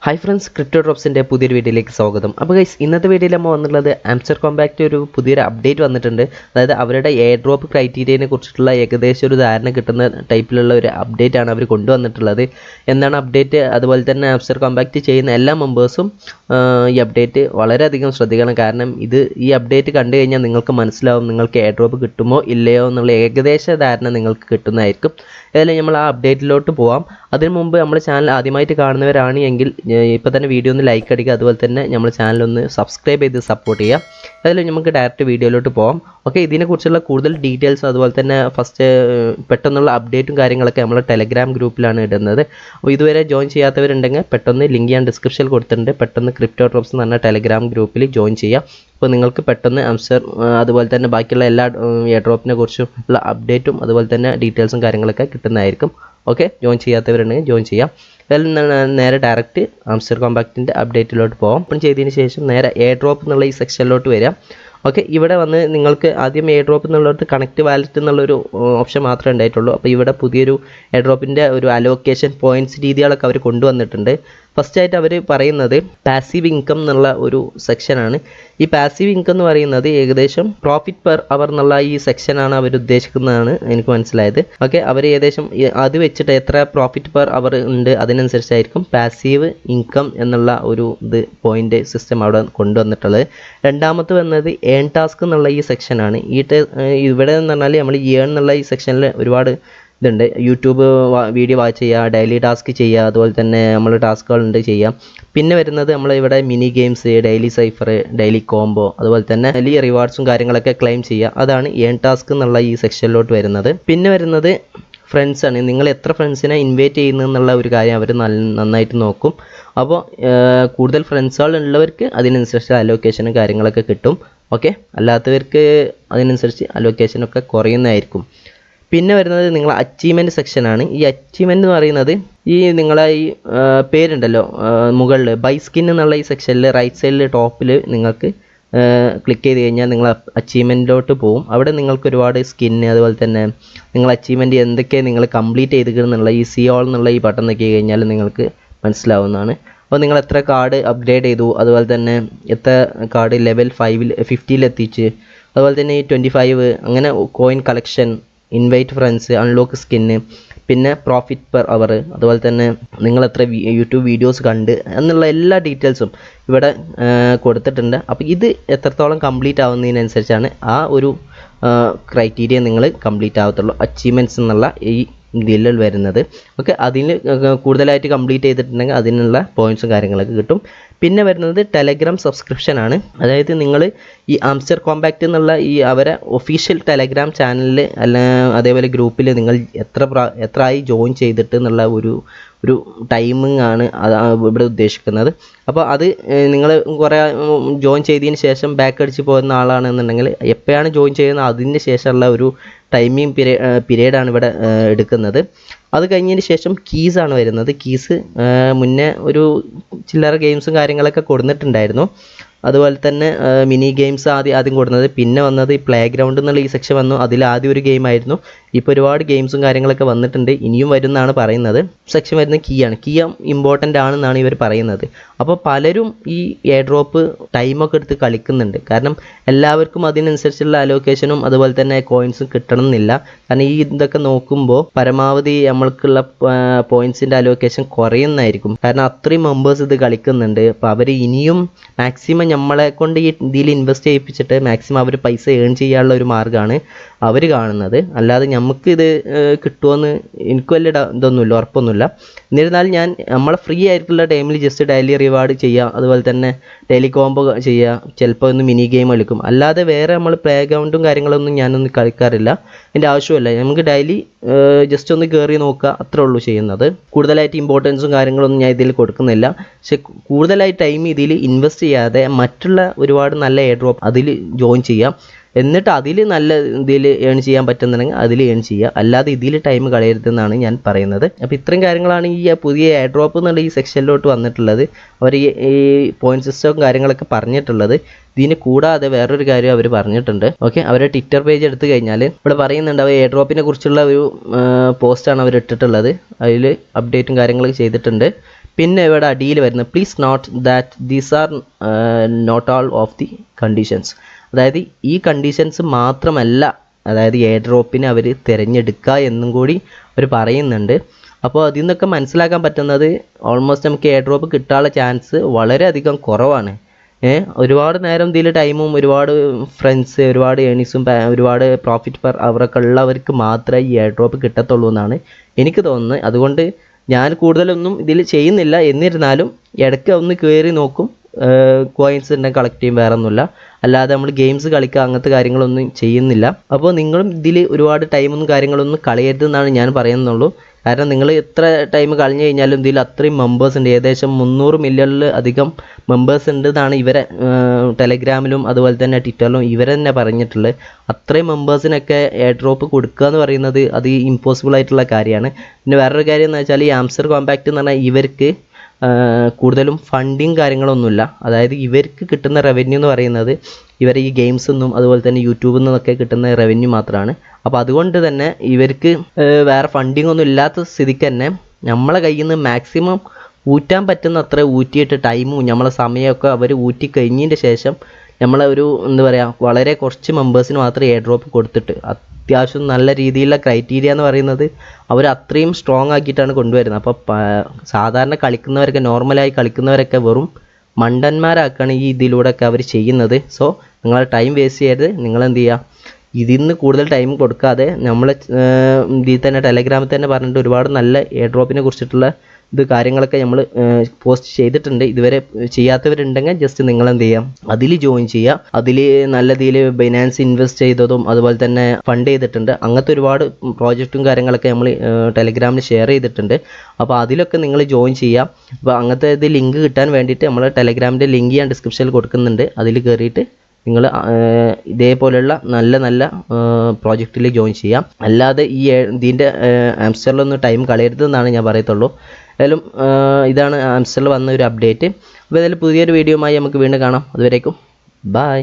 Hi friends, crypto ഡ്രോപ്സിൻ്റെ പുതിയൊരു വീഡിയോയിലേക്ക് സ്വാഗതം. അപ്പോൾ ഗൈസ്, ഇന്നത്തെ വീഡിയോയിൽ നമ്മൾ വന്നിട്ടുള്ളത് ആംസ്റ്റർ കോമ്പാക്റ്റ് ഒരു പുതിയൊരു അപ്ഡേറ്റ് വന്നിട്ടുണ്ട്. അതായത് അവരുടെ എയർ ഡ്രോപ്പ് ക്രൈറ്റീരിയനെ കുറിച്ചിട്ടുള്ള ഏകദേശം ഒരു ധാരണ കിട്ടുന്ന ടൈപ്പിലുള്ള ഒരു അപ്ഡേറ്റ് ആണ് അവർ കൊണ്ടുവന്നിട്ടുള്ളത്. എന്താണ് അപ്ഡേറ്റ്? അതുപോലെ തന്നെ ആംസ്റ്റർ കോമ്പാക്റ്റ് ചെയ്യുന്ന എല്ലാ മെമ്പേഴ്സും ഈ അപ്ഡേറ്റ് വളരെയധികം ശ്രദ്ധിക്കണം. കാരണം ഈ അപ്ഡേറ്റ് കണ്ടു കഴിഞ്ഞാൽ നിങ്ങൾക്ക് മനസ്സിലാവും നിങ്ങൾക്ക് എയർ ഡ്രോപ്പ് കിട്ടുമോ ഇല്ലയോ എന്നുള്ള ഏകദേശ ധാരണ നിങ്ങൾക്ക് കിട്ടുന്നതായിരിക്കും. ഏതായാലും നമ്മൾ ആ അപ്ഡേറ്റിലോട്ട് പോവാം. അതിനു മുമ്പ് നമ്മുടെ ചാനൽ ആദ്യമായിട്ട് കാണുന്നവരാണ് എങ്കിൽ ഇപ്പോൾ തന്നെ വീഡിയോ ഒന്ന് ലൈക്ക് അടിക്കുക. അതുപോലെ തന്നെ നമ്മുടെ ചാനലൊന്ന് സബ്സ്ക്രൈബ് ചെയ്ത് സപ്പോർട്ട് ചെയ്യുക. അതിൽ നമുക്ക് ഡയറക്റ്റ് വീഡിയോയിലോട്ട് പോകാം. ഓക്കെ, ഇതിനെക്കുറിച്ചുള്ള കൂടുതൽ ഡീറ്റെയിൽസ് അതുപോലെ തന്നെ ഫസ്റ്റ് പെട്ടെന്നുള്ള അപ്ഡേറ്റും കാര്യങ്ങളൊക്കെ നമ്മൾ ടെലഗ്രാം ഗ്രൂപ്പിലാണ് ഇടുന്നത്. അപ്പോൾ ഇതുവരെ ജോയിൻ ചെയ്യാത്തവരുണ്ടെങ്കിൽ പെട്ടെന്ന് ലിങ്ക് ഞാൻ ഡിസ്ക്രിപ്ഷനിൽ കൊടുത്തിട്ടുണ്ട്. പെട്ടെന്ന് ക്രിപ്റ്റോ ഡ്രോപ്സ് എന്ന് പറഞ്ഞ ടെലഗ്രാം ഗ്രൂപ്പിൽ ജോയിൻ ചെയ്യാം. അപ്പോൾ നിങ്ങൾക്ക് പെട്ടെന്ന് ആംസ്റ്റർ അതുപോലെ തന്നെ ബാക്കിയുള്ള എല്ലാ എയർ ഡ്രോപ്പിനെ കുറിച്ചുള്ള അപ്ഡേറ്റും അതുപോലെ തന്നെ ഡീറ്റെയിൽസും കാര്യങ്ങളൊക്കെ കിട്ടുന്നതായിരിക്കും. ഓക്കെ, ജോയിൻ ചെയ്യാത്തവരുണ്ടെങ്കിൽ ജോയിൻ ചെയ്യാം. അതിൽ നേരെ ഡയറക്റ്റ് ആംസ്റ്റർ കോമ്പാക്റ്റിൻ്റെ അപ്ഡേറ്റിലോട്ട് പോകാം. ഓപ്പൺ ചെയ്തതിന് ശേഷം നേരെ എയർ ഡ്രോപ്പ് എന്നുള്ള ഈ സെക്ഷനിലോട്ട് വരാം. ഓക്കെ, ഇവിടെ വന്ന് നിങ്ങൾക്ക് ആദ്യം എയർ ഡ്രോപ്പ് എന്നുള്ളടത്ത് കണക്ട് വാലറ്റ് എന്നുള്ളൊരു ഓപ്ഷൻ മാത്രമേ ഉണ്ടായിട്ടുള്ളൂ. അപ്പോൾ ഇവിടെ പുതിയൊരു എയർ ഡ്രോപ്പിൻ്റെ ഒരു അലോക്കേഷൻ പോയിൻറ്റ്സ് രീതികളൊക്കെ അവർ കൊണ്ടുവന്നിട്ടുണ്ട്. ഫസ്റ്റായിട്ട് അവർ പറയുന്നത് പാസീവ് ഇൻകം എന്നുള്ള ഒരു സെക്ഷനാണ്. ഈ പാസീവ് ഇൻകം എന്ന് പറയുന്നത് ഏകദേശം പ്രോഫിറ്റ് പെർ അവർ എന്നുള്ള ഈ സെക്ഷനാണ് അവർ ഉദ്ദേശിക്കുന്നതാണ് എനിക്ക് മനസ്സിലായത്. ഓക്കെ, അവർ ഏകദേശം അത് വെച്ചിട്ട് എത്ര പ്രോഫിറ്റ് പെർ അവർ ഉണ്ട് അതിനനുസരിച്ചായിരിക്കും പാസീവ് ഇൻകം എന്നുള്ള ഒരു പോയിൻ്റ് സിസ്റ്റം അവിടെ കൊണ്ടുവന്നിട്ടുള്ളത്. രണ്ടാമത്തെ വന്നത് ഏൺ ടാസ്ക് എന്നുള്ള ഈ സെക്ഷനാണ്. ഇവിടെ എന്ന് പറഞ്ഞാൽ നമ്മൾ ഏൺ എന്നുള്ള ഈ സെക്ഷനിൽ ഒരുപാട് ഇതുണ്ട്. യൂട്യൂബ് വീഡിയോ വാച്ച് ചെയ്യുക, ഡെയിലി ടാസ്ക് ചെയ്യുക, അതുപോലെ തന്നെ നമ്മൾ ടാസ്കുകളുണ്ട് ചെയ്യാം. പിന്നെ വരുന്നത് നമ്മൾ ഇവിടെ mini games, daily cipher, daily combo, അതുപോലെ തന്നെ ഡെയിലി റിവാർഡ്സും കാര്യങ്ങളൊക്കെ ക്ലെയിം ചെയ്യുക. അതാണ് ഏൺ ടാസ്ക് എന്നുള്ള ഈ സെക്ഷനിലോട്ട് വരുന്നത്. പിന്നെ വരുന്നത് ഫ്രണ്ട്സാണ്. നിങ്ങൾ എത്ര ഫ്രണ്ട്സിനെ ഇൻവൈറ്റ് ചെയ്യുന്നു എന്നുള്ള ഒരു കാര്യം അവർ നന്നായിട്ട് നോക്കും. അപ്പോൾ കൂടുതൽ ഫ്രണ്ട്സുകൾ ഉള്ളവർക്ക് അതിനനുസരിച്ച് അലോക്കേഷനും കാര്യങ്ങളൊക്കെ കിട്ടും. ഓക്കെ, അല്ലാത്തവർക്ക് അതിനനുസരിച്ച് അലോക്കേഷനൊക്കെ കുറയുന്നതായിരിക്കും. പിന്നെ വരുന്നത് നിങ്ങളെ അച്ചീവ്മെൻറ്റ് സെക്ഷനാണ്. ഈ അച്ചീവ്മെൻറ്റ് എന്ന് പറയുന്നത് ഈ നിങ്ങളെ ഈ പേരുണ്ടല്ലോ മുകളിൽ ബൈ സ്കിൻ എന്നുള്ള ഈ സെക്ഷനിൽ റൈറ്റ് സൈഡിൽ ടോപ്പിൽ നിങ്ങൾക്ക് ക്ലിക്ക് ചെയ്ത് കഴിഞ്ഞാൽ നിങ്ങൾ അച്ചീവ്മെൻറ്റിലോട്ട് പോകും. അവിടെ നിങ്ങൾക്ക് ഒരുപാട് സ്കിന്ന് അതുപോലെ തന്നെ നിങ്ങൾ അച്ചീവ്മെൻറ്റ് എന്തൊക്കെ നിങ്ങൾ കംപ്ലീറ്റ് ചെയ്തിരിക്കുന്നുള്ള ഈ സി ഓൾ എന്നുള്ള ഈ ബട്ടൺ നോക്കി കഴിഞ്ഞാൽ നിങ്ങൾക്ക് മനസ്സിലാവുന്നതാണ്. അപ്പോൾ നിങ്ങൾ എത്ര കാർഡ് അപ്ഗ്രേഡ് ചെയ്തു, അതുപോലെ തന്നെ എത്ര കാർഡ് ലെവൽ 50 എത്തിച്ച്, അതുപോലെ തന്നെ ഈ 25 അങ്ങനെ coin collection, invite friends, unlock skin, പിന്നെ പ്രോഫിറ്റ് പെർ അവർ, അതുപോലെ തന്നെ നിങ്ങൾ എത്ര യൂട്യൂബ് വീഡിയോസ് കണ്ട് എന്നുള്ള എല്ലാ ഡീറ്റെയിൽസും ഇവിടെ കൊടുത്തിട്ടുണ്ട്. അപ്പോൾ ഇത് എത്രത്തോളം കംപ്ലീറ്റ് ആവുന്നതിനനുസരിച്ചാണ് ആ ഒരു ക്രൈറ്റീരിയ നിങ്ങൾ കംപ്ലീറ്റ് ആവത്തുള്ളൂ. അച്ചീവ്മെൻറ്റ്സ് എന്നുള്ള ഈ ഇതിൽ വരുന്നത്. ഓക്കെ, അതിന് കൂടുതലായിട്ട് കംപ്ലീറ്റ് ചെയ്തിട്ടുണ്ടെങ്കിൽ അതിനുള്ള പോയിൻറ്റ്സും കാര്യങ്ങളൊക്കെ കിട്ടും. പിന്നെ വരുന്നത് ടെലഗ്രാം സബ്സ്ക്രിപ്ഷൻ ആണ്. അതായത് നിങ്ങൾ ഈ ആംസ്റ്റർ കോമ്പാക്റ്റ് എന്നുള്ള ഈ അവരെ ഒഫീഷ്യൽ ടെലഗ്രാം ചാനലിൽ അതേപോലെ ഗ്രൂപ്പിൽ നിങ്ങൾ എത്ര ആയി ജോയിൻ ചെയ്തിട്ട് എന്നുള്ള ഒരു ടൈമിംഗ് ആണ് ഇവിടെ ഉദ്ദേശിക്കുന്നത്. അപ്പോൾ അത് നിങ്ങൾ കുറേ ജോയിൻ ചെയ്തതിന് ശേഷം ബാക്ക് അടിച്ച് പോകുന്ന ആളാണെന്നുണ്ടെങ്കിൽ എപ്പോഴാണ് ജോയിൻ ചെയ്യുന്നത് അതിന് ശേഷമുള്ള ഒരു ടൈമിംഗ് പീരീഡാണ് ഇവിടെ എടുക്കുന്നത്. അത് കഴിഞ്ഞതിന് ശേഷം കീസാണ് വരുന്നത്. കീസ് മുന്നേ ഒരു ചില്ലറ ഗെയിംസും കാര്യങ്ങളൊക്കെ കൊടുത്തിട്ടുണ്ടായിരുന്നു. അതുപോലെ തന്നെ മിനി ഗെയിംസ് ആദ്യം കൊടുക്കുന്നത്. പിന്നെ വന്നത് ഈ പ്ലേ ഗ്രൗണ്ട് എന്നുള്ള ഈ സെക്ഷൻ വന്നു. അതിൽ ആദ്യം ഒരു ഗെയിമായിരുന്നു. ഇപ്പോൾ ഒരുപാട് ഗെയിംസും കാര്യങ്ങളൊക്കെ വന്നിട്ടുണ്ട്. ഇനിയും വരുമെന്നാണ് പറയുന്നത്. സെക്ഷൻ വരുന്നത് കീയാണ്. കീ ഇമ്പോർട്ടൻ്റ് ആണെന്നാണ് ഇവർ പറയുന്നത്. അപ്പോൾ പലരും ഈ എയർ ഡ്രോപ്പ് ടൈമൊക്കെ എടുത്ത് കളിക്കുന്നുണ്ട്. കാരണം എല്ലാവർക്കും അതിനനുസരിച്ചുള്ള അലോക്കേഷനും അതുപോലെ തന്നെ കോയിൻസും കിട്ടണം എന്നില്ല. കാരണം ഇതൊക്കെ നോക്കുമ്പോൾ പരമാവധി നമ്മൾക്കുള്ള പോയിൻസിൻ്റെ അലോക്കേഷൻ കുറയുന്നതായിരിക്കും. കാരണം അത്രയും മെമ്പേഴ്സ് ഇത് കളിക്കുന്നുണ്ട്. അപ്പോൾ അവർ ഇനിയും മാക്സിമം നമ്മളെ കൊണ്ട് ഈ ഇതിൽ ഇൻവെസ്റ്റ് ചെയ്യിപ്പിച്ചിട്ട് മാക്സിമം അവർ പൈസ ഏൺ ചെയ്യാനുള്ള ഒരു മാർഗ്ഗമാണ് അവർ കാണുന്നത്. അല്ലാതെ നമുക്ക് ഇത് കിട്ടുമെന്ന് എനിക്ക് വലിയ ഇതൊന്നുമില്ല, ഉറപ്പൊന്നുമില്ല. എന്നിരുന്നാലും നമ്മളെ ഫ്രീ ആയിട്ടുള്ള ടൈമിൽ ജസ്റ്റ് ഡെയിലി റിവാർഡ് ചെയ്യുക, അതുപോലെ തന്നെ ഡെയിലി കോംബോ ചെയ്യുക, ചിലപ്പോൾ ഒന്ന് മിനി ഗെയിം കളിക്കും. അല്ലാതെ വേറെ നമ്മൾ പ്ലേ ഗ്രൗണ്ടും കാര്യങ്ങളൊന്നും ഞാനൊന്നും കളിക്കാറില്ല. എൻ്റെ ആവശ്യമില്ല. നമുക്ക് ഡെയിലി ജസ്റ്റ് ഒന്ന് കയറി നോക്കുക, അത്രേ ഉള്ളൂ ചെയ്യുന്നത്. കൂടുതലായിട്ട് ഇമ്പോർട്ടൻസും കാര്യങ്ങളൊന്നും ഞാൻ ഇതിൽ കൊടുക്കുന്നില്ല. പക്ഷെ കൂടുതലായി ടൈം ഇതിൽ ഇൻവെസ്റ്റ് ചെയ്യാതെ മറ്റുള്ള ഒരുപാട് നല്ല എയർ ഡ്രോപ്പ് അതിൽ ജോയിൻ ചെയ്യാം. എന്നിട്ട് അതിൽ നല്ല ഇതിൽ ഏൺ ചെയ്യാൻ പറ്റുന്നുണ്ടെങ്കിൽ അതിൽ ഏൺ ചെയ്യുക. അല്ലാതെ ഇതിൽ ടൈം കളയരുതെന്നാണ് ഞാൻ പറയുന്നത്. അപ്പോൾ ഇത്രയും കാര്യങ്ങളാണ് ഈ പുതിയ എയർ ഡ്രോപ്പ് എന്നുള്ള ഈ സെക്ഷനിലോട്ട് വന്നിട്ടുള്ളത്. അവർ ഈ പോയിന്റ് സിസ്റ്റവും കാര്യങ്ങളൊക്കെ പറഞ്ഞിട്ടുള്ളത്. ഇതിന് കൂടാതെ വേറൊരു കാര്യം അവർ പറഞ്ഞിട്ടുണ്ട്. ഓക്കെ, അവരുടെ ട്വിറ്റർ പേജ് എടുത്തു കഴിഞ്ഞാൽ ഇവിടെ പറയുന്നുണ്ട് അവർ എയർ ഡ്രോപ്പിനെ കുറിച്ചുള്ള ഒരു പോസ്റ്റാണ് അവർ ഇട്ടിട്ടുള്ളത്. അതിൽ അപ്ഡേറ്റും കാര്യങ്ങളൊക്കെ ചെയ്തിട്ടുണ്ട്. പിന്നെ ഇവിടെ അടിയിൽ വരുന്നത് please note that these are not all of the conditions. അതായത് ഈ കണ്ടീഷൻസ് മാത്രമല്ല അതായത് എയർ ഡ്രോപ്പിനെ അവർ തിരഞ്ഞെടുക്കുക എന്നും കൂടി അവർ പറയുന്നുണ്ട്. അപ്പോൾ അതിൽ നിന്നൊക്കെ മനസ്സിലാക്കാൻ പറ്റുന്നത് ഓൾമോസ്റ്റ് നമുക്ക് എയർ ഡ്രോപ്പ് കിട്ടാനുള്ള ചാൻസ് വളരെയധികം കുറവാണ്. ഒരുപാട് നേരം ഇതിൽ ടൈമും ഒരുപാട് ഫ്രണ്ട്സ് ഒരുപാട് ഏണിങ്സും ഒരുപാട് പ്രോഫിറ്റ് പെർ അവറൊക്കെ ഉള്ളവർക്ക് മാത്രമേ ഈ എയർ ഡ്രോപ്പ് കിട്ടത്തുള്ളൂ എന്നാണ് എനിക്ക് തോന്നുന്നത്. അതുകൊണ്ട് ഞാൻ കൂടുതലൊന്നും ഇതിൽ ചെയ്യുന്നില്ല. എന്നിരുന്നാലും ഇടയ്ക്ക് ഒന്ന് കയറി നോക്കും, കോയിൻസ് ഉണ്ടെങ്കിൽ കളക്ട് ചെയ്യും, വേറെ ഒന്നുമില്ല. അല്ലാതെ നമ്മൾ ഗെയിംസ് കളിക്കുക അങ്ങനത്തെ കാര്യങ്ങളൊന്നും ചെയ്യുന്നില്ല. അപ്പോൾ നിങ്ങളും ഇതിൽ ഒരുപാട് ടൈമൊന്നും കാര്യങ്ങളൊന്നും കളയരുതെന്നാണ് ഞാൻ പറയുന്നുള്ളൂ. കാരണം നിങ്ങൾ എത്ര ടൈം കളഞ്ഞു കഴിഞ്ഞാലും ഇതിൽ അത്രയും മെമ്പേഴ്സ് ഉണ്ട്. ഏകദേശം 300 മില്യണിൽ അധികം മെമ്പേഴ്സ് ഉണ്ട് എന്നാണ് ഇവരെ ടെലഗ്രാമിലും അതുപോലെ തന്നെ ട്വിറ്ററിലും ഇവർ തന്നെ പറഞ്ഞിട്ടുള്ളത്. അത്രയും മെമ്പേഴ്സിനൊക്കെ എയർ ഡ്രോപ്പ് കൊടുക്കുക എന്ന് പറയുന്നത് അത് ഇമ്പോസിബിൾ ആയിട്ടുള്ള കാര്യമാണ്. പിന്നെ വേറൊരു കാര്യം എന്ന് വെച്ചാൽ ഈ ആംസ്റ്റർ കോമ്പാക്റ്റ് എന്ന് പറഞ്ഞാൽ ഇവർക്ക് കൂടുതലും ഫണ്ടിങ് കാര്യങ്ങളൊന്നുമില്ല. അതായത് ഇവർക്ക് കിട്ടുന്ന റവന്യൂ എന്ന് പറയുന്നത് ഇവർ ഈ ഗെയിംസിൽ നിന്നും അതുപോലെ തന്നെ യൂട്യൂബിൽ നിന്നൊക്കെ കിട്ടുന്ന റവന്യൂ മാത്രമാണ്. അപ്പോൾ അതുകൊണ്ട് തന്നെ ഇവർക്ക് വേറെ ഫണ്ടിങ് ഒന്നും ഇല്ലാത്ത സ്ഥിതിക്ക് തന്നെ നമ്മളെ കയ്യിൽ നിന്ന് മാക്സിമം ഊറ്റാൻ പറ്റുന്ന അത്ര ഊറ്റിയിട്ട് ടൈമും നമ്മളെ സമയമൊക്കെ അവർ ഊറ്റി കഴിഞ്ഞതിൻ്റെ ശേഷം നമ്മളെ ഒരു എന്താ പറയുക വളരെ കുറച്ച് മെമ്പേഴ്സിന് മാത്രം എയർ ഡ്രോപ്പ് കൊടുത്തിട്ട് അത്യാവശ്യം നല്ല രീതിയിലുള്ള ക്രൈറ്റീരിയ എന്ന് പറയുന്നത് അവർ അത്രയും സ്ട്രോങ് ആക്കിയിട്ടാണ് കൊണ്ടുവരുന്നത്. അപ്പോൾ സാധാരണ കളിക്കുന്നവരൊക്കെ നോർമലായി കളിക്കുന്നവരൊക്കെ വെറും മണ്ടന്മാരാക്കാണ് ഈ ഇതിലൂടെയൊക്കെ അവർ ചെയ്യുന്നത്. സോ നിങ്ങൾ ടൈം വേസ്റ്റ് ചെയ്യരുത്. നിങ്ങളെന്ത് ചെയ്യുക, ഇതിൽ നിന്ന് കൂടുതൽ ടൈം കൊടുക്കാതെ നമ്മൾ ഇതിൽ തന്നെ ടെലഗ്രാമിൽ തന്നെ പറഞ്ഞിട്ട് ഒരുപാട് നല്ല എയർ ഡ്രോപ്പിനെ കുറിച്ചിട്ടുള്ള കാര്യങ്ങളൊക്കെ നമ്മൾ പോസ്റ്റ് ചെയ്തിട്ടുണ്ട്. ഇതുവരെ ചെയ്യാത്തവരുണ്ടെങ്കിൽ ജസ്റ്റ് നിങ്ങളെന്ത് ചെയ്യാം, അതിൽ ജോയിൻ ചെയ്യുക. അതിൽ നല്ല രീതിയിൽ ബൈനാൻസ് ഇൻവെസ്റ്റ് ചെയ്തതും അതുപോലെ തന്നെ ഫണ്ട് ചെയ്തിട്ടുണ്ട്. അങ്ങനത്തെ ഒരുപാട് പ്രോജക്റ്റും കാര്യങ്ങളൊക്കെ നമ്മൾ ടെലഗ്രാമിൽ ഷെയർ ചെയ്തിട്ടുണ്ട്. അപ്പോൾ അതിലൊക്കെ നിങ്ങൾ ജോയിൻ ചെയ്യാം. അപ്പോൾ അങ്ങനത്തെ ഇത് ലിങ്ക് കിട്ടാൻ വേണ്ടിയിട്ട് നമ്മൾ ടെലഗ്രാമിൻ്റെ ലിങ്ക് ഞാൻ ഡിസ്ക്രിപ്ഷനിൽ കൊടുക്കുന്നുണ്ട്. അതിൽ കയറിയിട്ട് നിങ്ങൾ ഇതേപോലെയുള്ള നല്ല നല്ല പ്രോജക്റ്റിൽ ജോയിൻ ചെയ്യാം. അല്ലാതെ ഈ ഇതിൻ്റെ ആംസ്റ്ററിലൊന്നും ടൈം കളയരുതെന്നാണ് ഞാൻ പറയത്തുള്ളൂ. ഏതായാലും ഇതാണ് ആംസ്റ്ററിൽ വന്ന ഒരു അപ്ഡേറ്റ്. അപ്പോൾ ഏതായാലും പുതിയൊരു വീഡിയോയുമായി നമുക്ക് വീണ്ടും കാണാം. അതുവരേക്കും ബൈ.